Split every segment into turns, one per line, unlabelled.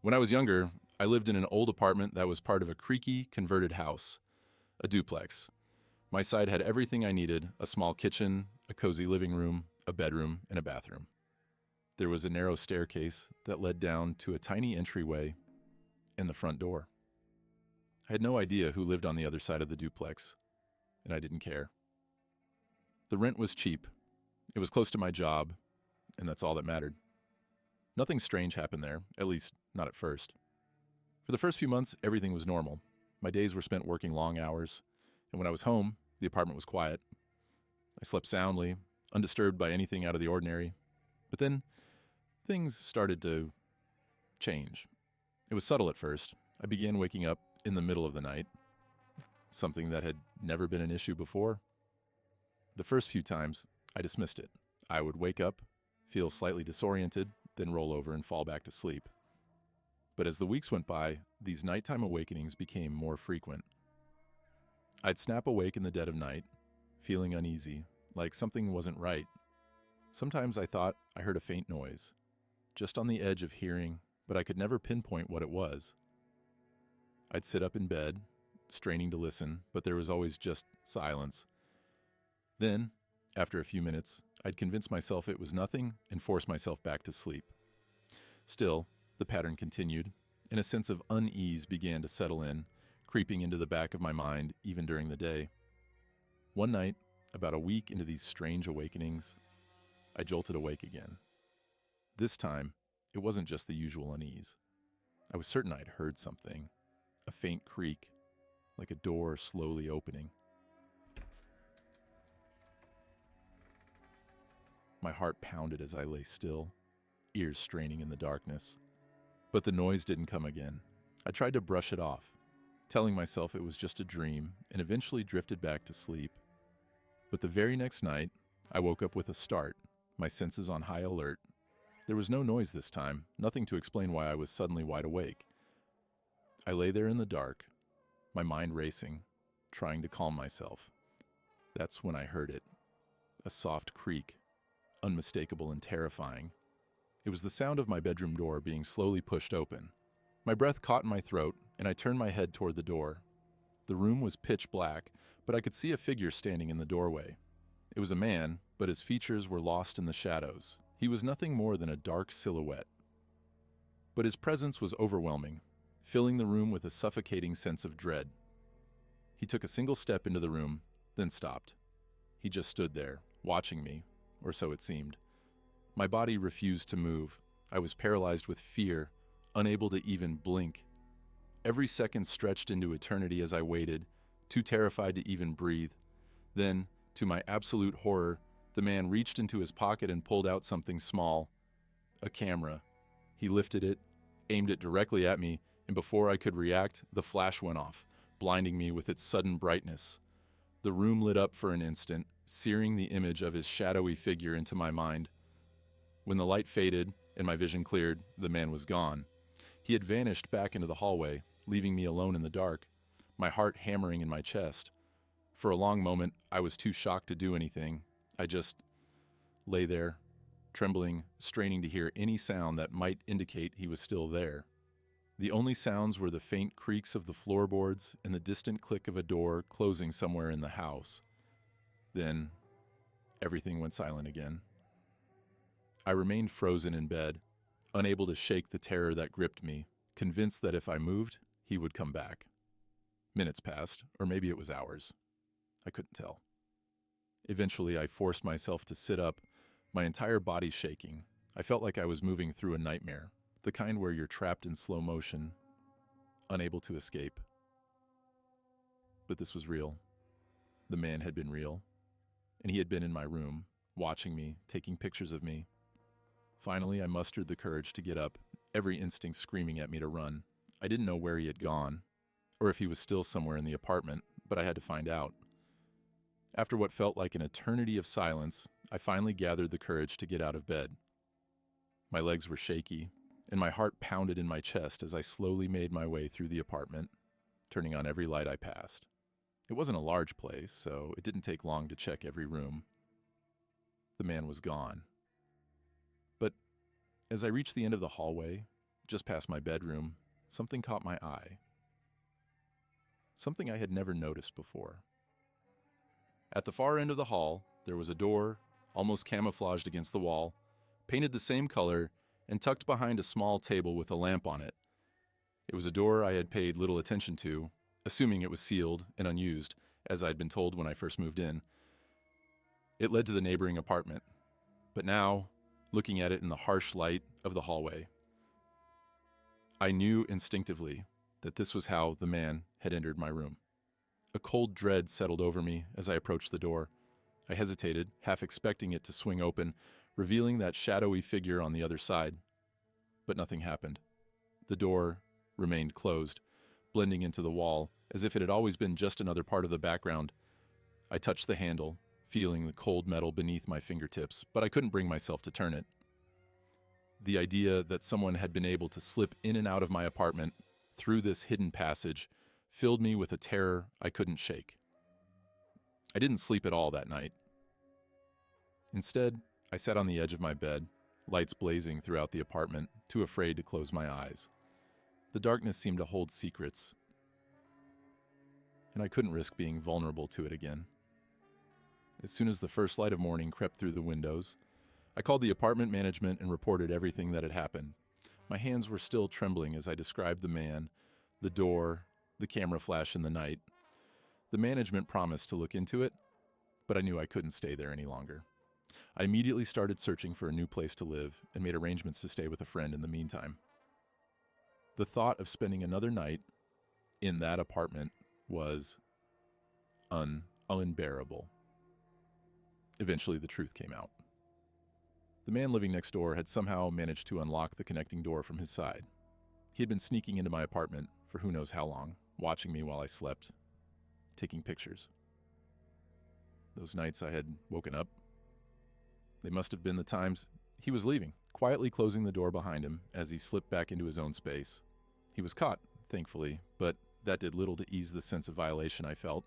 When I was younger, I lived in an old apartment that was part of a creaky, converted house, a duplex. My side had everything I needed: a small kitchen, a cozy living room, a bedroom, and a bathroom. There was a narrow staircase that led down to a tiny entryway and the front door. I had no idea who lived on the other side of the duplex, and I didn't care. The rent was cheap. It was close to my job, and that's all that mattered. Nothing strange happened there, at least not at first. For the first few months, everything was normal. My days were spent working long hours, and when I was home, the apartment was quiet. I slept soundly, undisturbed by anything out of the ordinary. But then, things started to change. It was subtle at first. I began waking up in the middle of the night, something that had never been an issue before. The first few times, I dismissed it. I would wake up, feel slightly disoriented, then roll over and fall back to sleep. But as the weeks went by, these nighttime awakenings became more frequent. I'd snap awake in the dead of night, feeling uneasy, like something wasn't right. Sometimes I thought I heard a faint noise, just on the edge of hearing, but I could never pinpoint what it was. I'd sit up in bed, straining to listen, but there was always just silence. Then, after a few minutes, I'd convince myself it was nothing and force myself back to sleep. Still, the pattern continued, and a sense of unease began to settle in, creeping into the back of my mind even during the day. One night, about a week into these strange awakenings, I jolted awake again. This time, it wasn't just the usual unease. I was certain I'd heard something, a faint creak, like a door slowly opening. My heart pounded as I lay still, ears straining in the darkness. But the noise didn't come again. I tried to brush it off, telling myself it was just a dream, and eventually drifted back to sleep. But the very next night, I woke up with a start, my senses on high alert. There was no noise this time, nothing to explain why I was suddenly wide awake. I lay there in the dark, my mind racing, trying to calm myself. That's when I heard it, a soft creak, unmistakable and terrifying. It was the sound of my bedroom door being slowly pushed open. My breath caught in my throat, and I turned my head toward the door. The room was pitch black, but I could see a figure standing in the doorway. It was a man, but his features were lost in the shadows. He was nothing more than a dark silhouette. But his presence was overwhelming, filling the room with a suffocating sense of dread. He took a single step into the room, then stopped. He just stood there, watching me, or so it seemed. My body refused to move. I was paralyzed with fear, unable to even blink. Every second stretched into eternity as I waited, too terrified to even breathe. Then, to my absolute horror, the man reached into his pocket and pulled out something small, a camera. He lifted it, aimed it directly at me, and before I could react, the flash went off, blinding me with its sudden brightness. The room lit up for an instant, searing the image of his shadowy figure into my mind. When the light faded and my vision cleared, the man was gone. He had vanished back into the hallway, leaving me alone in the dark, my heart hammering in my chest. For a long moment, I was too shocked to do anything. I just lay there, trembling, straining to hear any sound that might indicate he was still there. The only sounds were the faint creaks of the floorboards and the distant click of a door closing somewhere in the house. Then, everything went silent again. I remained frozen in bed, unable to shake the terror that gripped me, convinced that if I moved, he would come back. Minutes passed, or maybe it was hours. I couldn't tell. Eventually, I forced myself to sit up, my entire body shaking. I felt like I was moving through a nightmare, the kind where you're trapped in slow motion, unable to escape. But this was real. The man had been real, and he had been in my room, watching me, taking pictures of me. Finally, I mustered the courage to get up, every instinct screaming at me to run. I didn't know where he had gone, or if he was still somewhere in the apartment, but I had to find out. After what felt like an eternity of silence, I finally gathered the courage to get out of bed. My legs were shaky, and my heart pounded in my chest as I slowly made my way through the apartment, turning on every light I passed. It wasn't a large place, so it didn't take long to check every room. The man was gone. But as I reached the end of the hallway, just past my bedroom, something caught my eye. Something I had never noticed before. At the far end of the hall, there was a door, almost camouflaged against the wall, painted the same color, and tucked behind a small table with a lamp on it. It was a door I had paid little attention to, assuming it was sealed and unused, as I'd been told when I first moved in. It led to the neighboring apartment, but now, looking at it in the harsh light of the hallway, I knew instinctively that this was how the man had entered my room. A cold dread settled over me as I approached the door. I hesitated, half expecting it to swing open, revealing that shadowy figure on the other side. But nothing happened. The door remained closed, blending into the wall, as if it had always been just another part of the background. I touched the handle, feeling the cold metal beneath my fingertips, but I couldn't bring myself to turn it. The idea that someone had been able to slip in and out of my apartment through this hidden passage filled me with a terror I couldn't shake. I didn't sleep at all that night. Instead, I sat on the edge of my bed, lights blazing throughout the apartment, too afraid to close my eyes. The darkness seemed to hold secrets, and I couldn't risk being vulnerable to it again. As soon as the first light of morning crept through the windows, I called the apartment management and reported everything that had happened. My hands were still trembling as I described the man, the door, the camera flash in the night. The management promised to look into it, but I knew I couldn't stay there any longer. I immediately started searching for a new place to live and made arrangements to stay with a friend in the meantime. The thought of spending another night in that apartment was unbearable. Eventually, the truth came out. The man living next door had somehow managed to unlock the connecting door from his side. He had been sneaking into my apartment for who knows how long, watching me while I slept, taking pictures. Those nights I had woken up, they must have been the times he was leaving, quietly closing the door behind him as he slipped back into his own space. He was caught, thankfully, but that did little to ease the sense of violation I felt.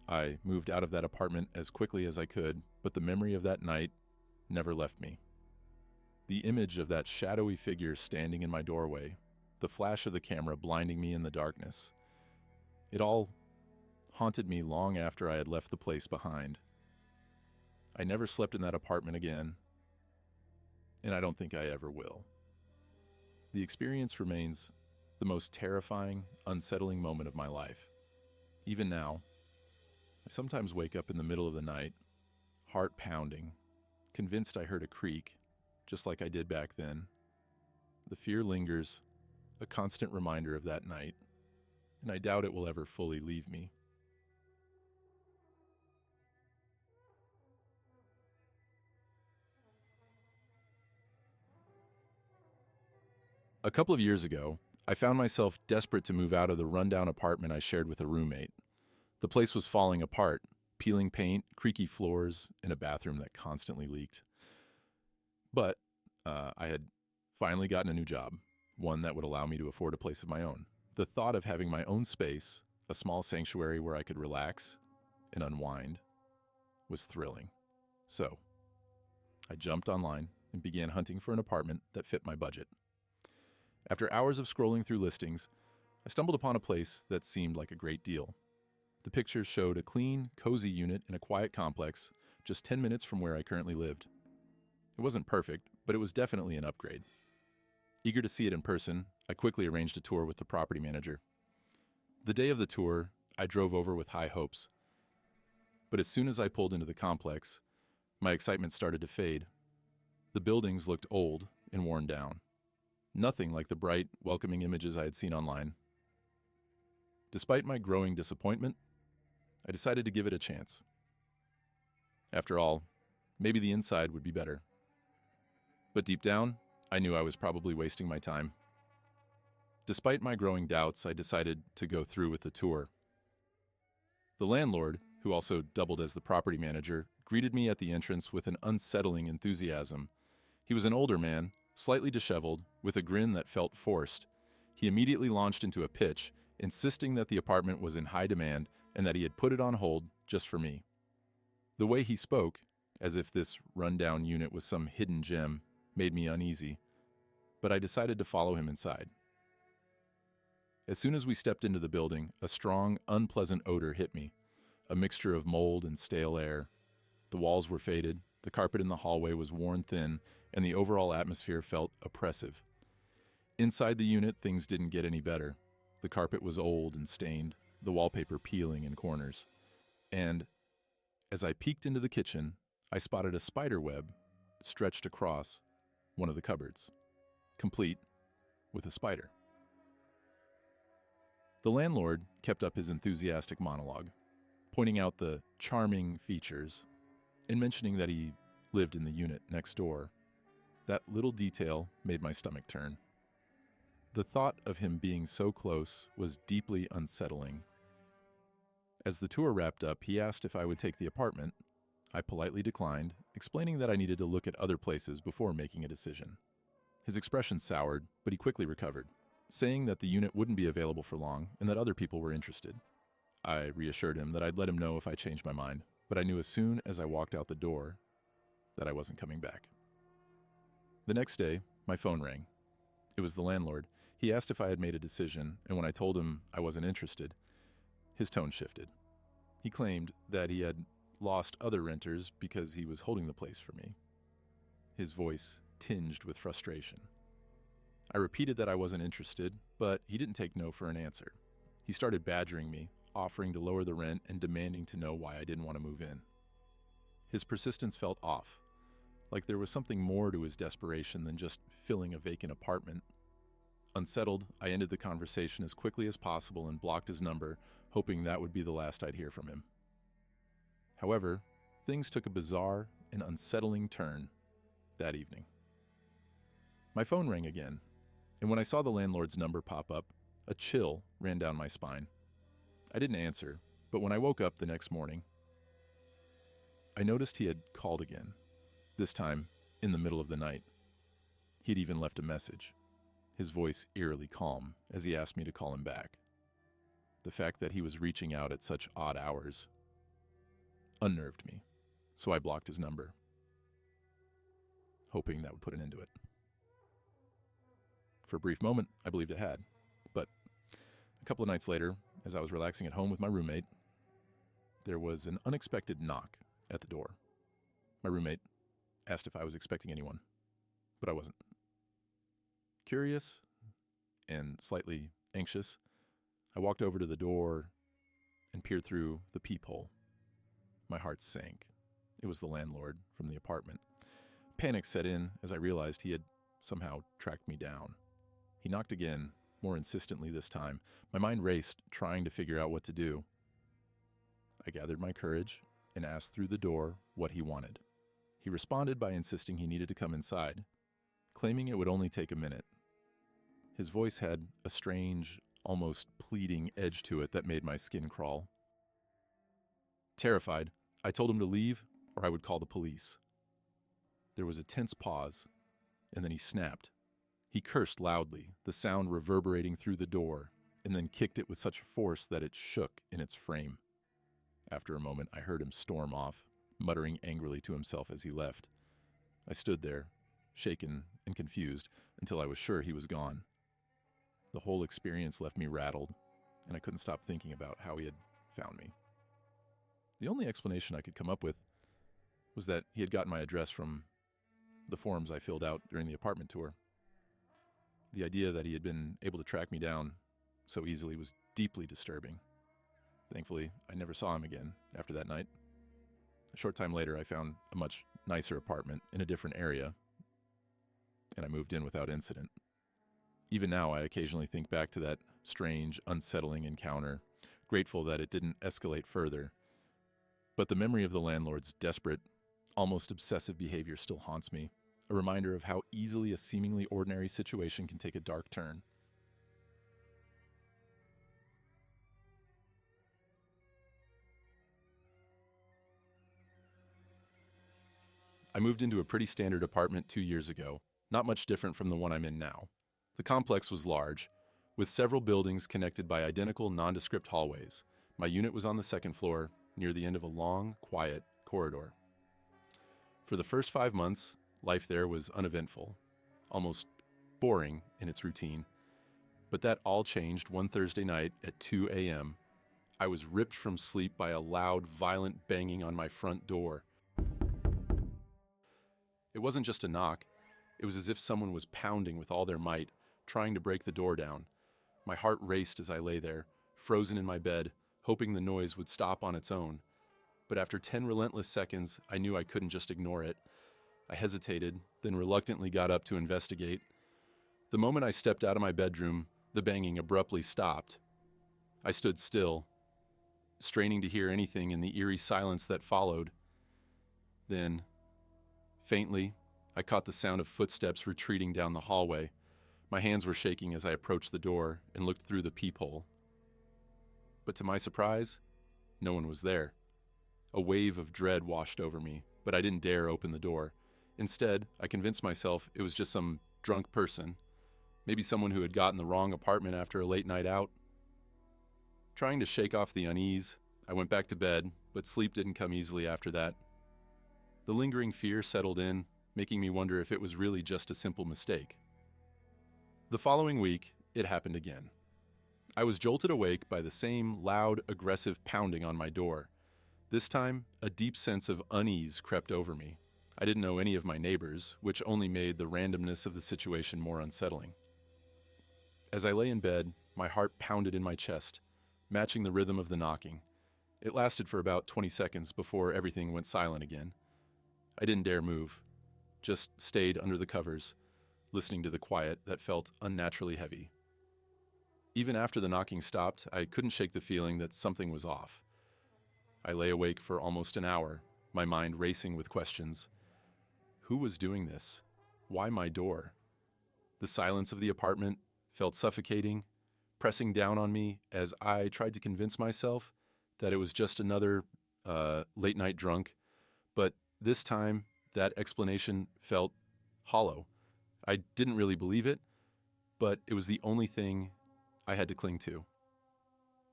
I moved out of that apartment as quickly as I could, but the memory of that night never left me. The image of that shadowy figure standing in my doorway, the flash of the camera blinding me in the darkness, it all haunted me long after I had left the place behind. I never slept in that apartment again, and I don't think I ever will. The experience remains the most terrifying, unsettling moment of my life. Even now, I sometimes wake up in the middle of the night, heart pounding, convinced I heard a creak, just like I did back then. The fear lingers, a constant reminder of that night, and I doubt it will ever fully leave me. A couple of years ago, I found myself desperate to move out of the rundown apartment I shared with a roommate. The place was falling apart, peeling paint, creaky floors, and a bathroom that constantly leaked. But I had finally gotten a new job, one that would allow me to afford a place of my own. The thought of having my own space, a small sanctuary where I could relax and unwind, was thrilling. So, I jumped online and began hunting for an apartment that fit my budget. After hours of scrolling through listings, I stumbled upon a place that seemed like a great deal. The pictures showed a clean, cozy unit in a quiet complex just 10 minutes from where I currently lived. It wasn't perfect, but it was definitely an upgrade. Eager to see it in person, I quickly arranged a tour with the property manager. The day of the tour, I drove over with high hopes. But as soon as I pulled into the complex, my excitement started to fade. The buildings looked old and worn down. Nothing like the bright, welcoming images I had seen online. Despite my growing disappointment, I decided to give it a chance. After all, maybe the inside would be better. But deep down, I knew I was probably wasting my time. Despite my growing doubts, I decided to go through with the tour. The landlord, who also doubled as the property manager, greeted me at the entrance with an unsettling enthusiasm. He was an older man, slightly disheveled, with a grin that felt forced. He immediately launched into a pitch, insisting that the apartment was in high demand and that he had put it on hold just for me. The way he spoke, as if this rundown unit was some hidden gem, made me uneasy. but I decided to follow him inside. As soon as we stepped into the building, a strong, unpleasant odor hit me, a mixture of mold and stale air. The walls were faded, the carpet in the hallway was worn thin, and the overall atmosphere felt oppressive. Inside the unit, things didn't get any better. The carpet was old and stained, the wallpaper peeling in corners. And as I peeked into the kitchen, I spotted a spider web stretched across one of the cupboards, complete with a spider. The landlord kept up his enthusiastic monologue, pointing out the charming features and mentioning that he lived in the unit next door. That little detail made my stomach turn. The thought of him being so close was deeply unsettling. As the tour wrapped up, he asked if I would take the apartment. I politely declined, explaining that I needed to look at other places before making a decision. His expression soured, but he quickly recovered, saying that the unit wouldn't be available for long and that other people were interested. I reassured him that I'd let him know if I changed my mind, but I knew as soon as I walked out the door that I wasn't coming back. The next day, my phone rang. It was the landlord. He asked if I had made a decision, and when I told him I wasn't interested, his tone shifted. He claimed that he had lost other renters because he was holding the place for me. His voice tinged with frustration. I repeated that I wasn't interested, but he didn't take no for an answer. He started badgering me, offering to lower the rent and demanding to know why I didn't want to move in. His persistence felt off, like there was something more to his desperation than just filling a vacant apartment. Unsettled, I ended the conversation as quickly as possible and blocked his number, hoping that would be the last I'd hear from him. However, things took a bizarre and unsettling turn that evening. My phone rang again, and when I saw the landlord's number pop up, a chill ran down my spine. I didn't answer, but when I woke up the next morning, I noticed he had called again, this time in the middle of the night. He'd even left a message, his voice eerily calm as he asked me to call him back. The fact that he was reaching out at such odd hours unnerved me, so I blocked his number, hoping that would put an end to it. For a brief moment, I believed it had, but a couple of nights later, as I was relaxing at home with my roommate, there was an unexpected knock at the door. My roommate asked if I was expecting anyone, but I wasn't. Curious and slightly anxious, I walked over to the door and peered through the peephole. My heart sank. It was the landlord from the apartment. Panic set in as I realized he had somehow tracked me down. He knocked again, more insistently this time. My mind raced, trying to figure out what to do. I gathered my courage and asked through the door what he wanted. He responded by insisting he needed to come inside, claiming it would only take a minute. His voice had a strange, almost pleading edge to it that made my skin crawl. Terrified, I told him to leave or I would call the police. There was a tense pause, and then he snapped. He cursed loudly, the sound reverberating through the door, and then kicked it with such force that it shook in its frame. After a moment, I heard him storm off, muttering angrily to himself as he left. I stood there, shaken and confused, until I was sure he was gone. The whole experience left me rattled, and I couldn't stop thinking about how he had found me. The only explanation I could come up with was that he had gotten my address from the forms I filled out during the apartment tour. The idea that he had been able to track me down so easily was deeply disturbing. Thankfully, I never saw him again after that night. A short time later, I found a much nicer apartment in a different area, and I moved in without incident. Even now, I occasionally think back to that strange, unsettling encounter, grateful that it didn't escalate further. But the memory of the landlord's desperate, almost obsessive behavior still haunts me, a reminder of how easily a seemingly ordinary situation can take a dark turn. I moved into a pretty standard apartment 2 years ago, not much different from the one I'm in now. The complex was large, with several buildings connected by identical nondescript hallways. My unit was on the second floor, near the end of a long, quiet corridor. For the first 5 months, life there was uneventful, almost boring in its routine. But that all changed one Thursday night at 2 a.m. I was ripped from sleep by a loud, violent banging on my front door. It wasn't just a knock. It was as if someone was pounding with all their might, trying to break the door down. My heart raced as I lay there, frozen in my bed, hoping the noise would stop on its own. But after 10 relentless seconds, I knew I couldn't just ignore it. I hesitated, then reluctantly got up to investigate. The moment I stepped out of my bedroom, the banging abruptly stopped. I stood still, straining to hear anything in the eerie silence that followed. Then, faintly, I caught the sound of footsteps retreating down the hallway. My hands were shaking as I approached the door and looked through the peephole. But to my surprise, no one was there. A wave of dread washed over me, but I didn't dare open the door. Instead, I convinced myself it was just some drunk person, maybe someone who had gotten the wrong apartment after a late night out. Trying to shake off the unease, I went back to bed, but sleep didn't come easily after that. The lingering fear settled in, making me wonder if it was really just a simple mistake. The following week, it happened again. I was jolted awake by the same loud, aggressive pounding on my door. This time, a deep sense of unease crept over me. I didn't know any of my neighbors, which only made the randomness of the situation more unsettling. As I lay in bed, my heart pounded in my chest, matching the rhythm of the knocking. It lasted for about 20 seconds before everything went silent again. I didn't dare move, just stayed under the covers, listening to the quiet that felt unnaturally heavy. Even after the knocking stopped, I couldn't shake the feeling that something was off. I lay awake for almost an hour, my mind racing with questions. Who was doing this? Why my door? The silence of the apartment felt suffocating, pressing down on me as I tried to convince myself that it was just another late-night drunk. But this time, that explanation felt hollow. I didn't really believe it, but it was the only thing I had to cling to.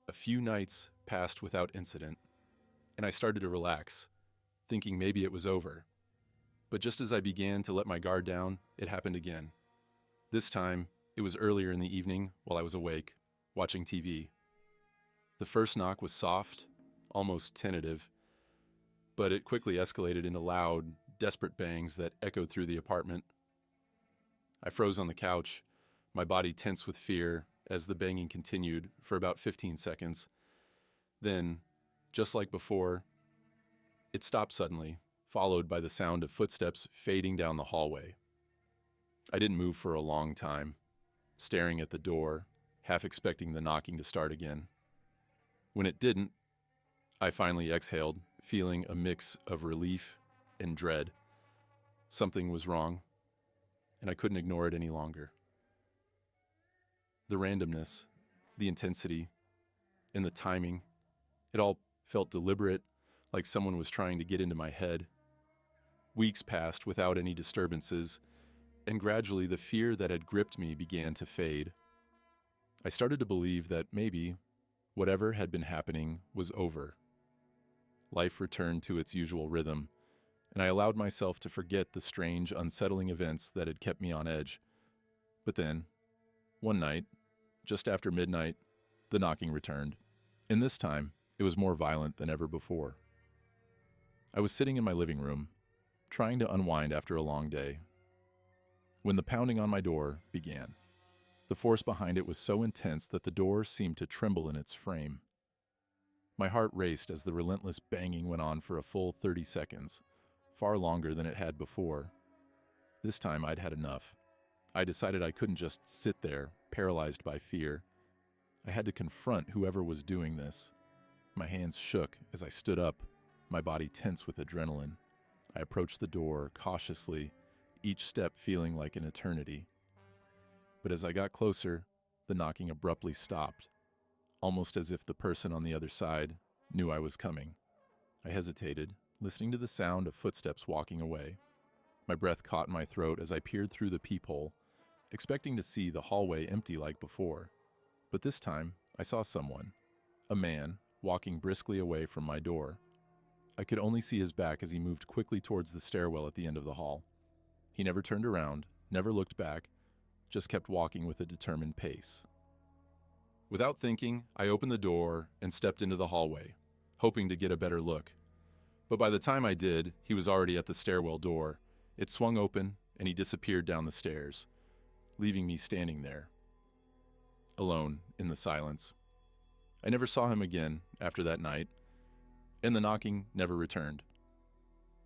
A few nights passed without incident, and I started to relax, thinking maybe it was over. But just as I began to let my guard down, it happened again. This time, it was earlier in the evening while I was awake, watching TV. The first knock was soft, almost tentative, but it quickly escalated into loud, desperate bangs that echoed through the apartment. I froze on the couch, my body tense with fear as the banging continued for about 15 seconds. Then, just like before, it stopped suddenly, followed by the sound of footsteps fading down the hallway. I didn't move for a long time, staring at the door, half expecting the knocking to start again. When it didn't, I finally exhaled, feeling a mix of relief and dread. Something was wrong, and I couldn't ignore it any longer. The randomness, the intensity, and the timing, it all felt deliberate, like someone was trying to get into my head. Weeks passed without any disturbances, and gradually the fear that had gripped me began to fade. I started to believe that maybe whatever had been happening was over. Life returned to its usual rhythm, and I allowed myself to forget the strange, unsettling events that had kept me on edge. But then, one night, just after midnight, the knocking returned, and this time, it was more violent than ever before. I was sitting in my living room, trying to unwind after a long day, when the pounding on my door began. The force behind it was so intense that the door seemed to tremble in its frame. My heart raced as the relentless banging went on for a full 30 seconds, far longer than it had before. This time I'd had enough. I decided I couldn't just sit there, paralyzed by fear. I had to confront whoever was doing this. My hands shook as I stood up, my body tense with adrenaline. I approached the door cautiously, each step feeling like an eternity. But as I got closer, the knocking abruptly stopped, almost as if the person on the other side knew I was coming. I hesitated, listening to the sound of footsteps walking away. My breath caught in my throat as I peered through the peephole, expecting to see the hallway empty like before. But this time, I saw someone, a man, walking briskly away from my door. I could only see his back as he moved quickly towards the stairwell at the end of the hall. He never turned around, never looked back, just kept walking with a determined pace. Without thinking, I opened the door and stepped into the hallway, hoping to get a better look. But by the time I did, he was already at the stairwell door. It swung open, and he disappeared down the stairs, leaving me standing there, alone in the silence. I never saw him again after that night, and the knocking never returned.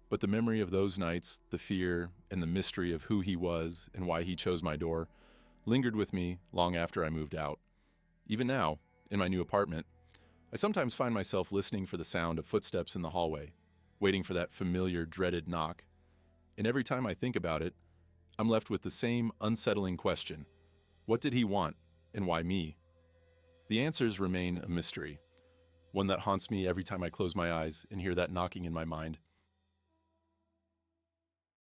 But the memory of those nights, the fear, and the mystery of who he was and why he chose my door lingered with me long after I moved out. Even now, in my new apartment, I sometimes find myself listening for the sound of footsteps in the hallway, waiting for that familiar, dreaded knock. And every time I think about it, I'm left with the same unsettling question. What did he want, and why me? The answers remain a mystery, one that haunts me every time I close my eyes and hear that knocking in my mind.